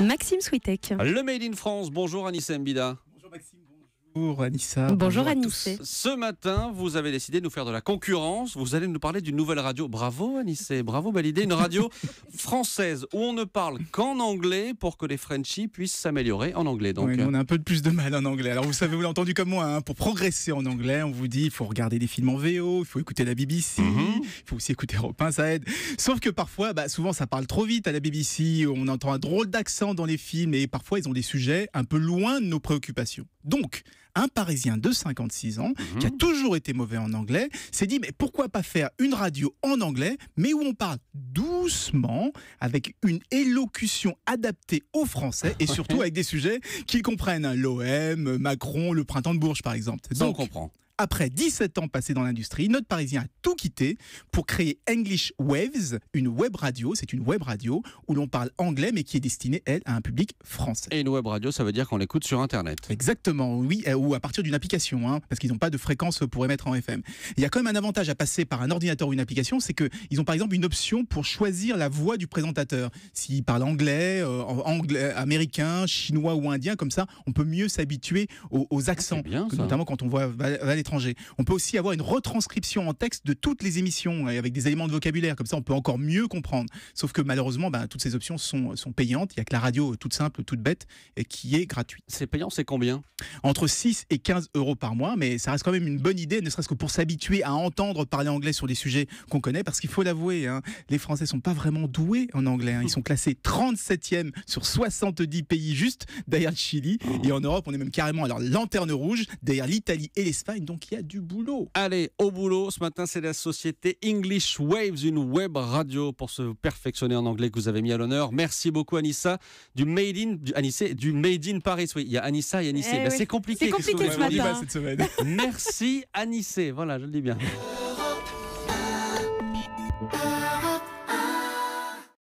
Maxime Switek. Le Made in France, bonjour Anissa Mbida. Bonjour Maxime, bonjour Anissa. Bonjour à Anissé. tous. Ce matin, vous avez décidé de nous faire de la concurrence. Vous allez nous parler d'une nouvelle radio. Bravo Anissé, bravo, belle idée. Une radio française où on ne parle qu'en anglais pour que les Frenchies puissent s'améliorer en anglais. Donc, Oui, nous, on a un peu plus de mal en anglais. Alors vous savez, vous l'avez entendu comme moi, hein, pour progresser en anglais, on vous dit il faut regarder des films en VO, il faut écouter la BBC, il faut aussi écouter Europe 1, ça aide. Sauf que parfois, souvent ça parle trop vite à la BBC, on entend un drôle d'accent dans les films et parfois ils ont des sujets un peu loin de nos préoccupations. Donc, un Parisien de 56 ans, qui a toujours été mauvais en anglais, s'est dit mais pourquoi pas faire une radio en anglais, mais où on parle doucement, avec une élocution adaptée aux Français et surtout avec des sujets qu'ils comprennent. L'OM, Macron, le printemps de Bourges par exemple. ça on Donc, comprend. après 17 ans passés dans l'industrie, notre Parisien a tout quitté pour créer English Waves, une web radio. C'est une web radio où l'on parle anglais mais qui est destinée, elle, à un public français. Et une web radio, ça veut dire qu'on l'écoute sur Internet. Exactement, oui, ou à partir d'une application, hein, parce qu'ils n'ont pas de fréquence pour émettre en FM. Il y a quand même un avantage à passer par un ordinateur ou une application, c'est qu'ils ont par exemple une option pour choisir la voix du présentateur. S'il parle anglais, anglais, américain, chinois ou indien, comme ça, on peut mieux s'habituer aux accents, c'est bien, ça. notamment quand on va à l'étranger. On peut aussi avoir une retranscription en texte de toutes les émissions, avec des éléments de vocabulaire, comme ça on peut encore mieux comprendre. Sauf que malheureusement, toutes ces options sont payantes. Il n'y a que la radio toute simple, toute bête, et qui est gratuite. C'est payant, c'est combien? Entre 6 et 15 euros par mois, mais ça reste quand même une bonne idée, ne serait-ce que pour s'habituer à entendre parler anglais sur des sujets qu'on connaît, parce qu'il faut l'avouer, hein, les Français sont pas vraiment doués en anglais, hein. Ils sont classés 37e sur 70 pays, juste derrière le Chili, et en Europe on est même carrément à leur lanterne rouge, derrière l'Italie et l'Espagne, donc il y a du boulot. Allez, au boulot. Ce matin, c'est la société English Waves, une web radio pour se perfectionner en anglais que vous avez mis à l'honneur. Merci beaucoup Anissa du Made in Paris. Oui, il y a Anissa et Anissé. Oui. C'est compliqué. C'est compliqué Qu'est-ce que vous ce voulez matin. Cette semaine. dire Merci Anissé. Voilà, je le dis bien.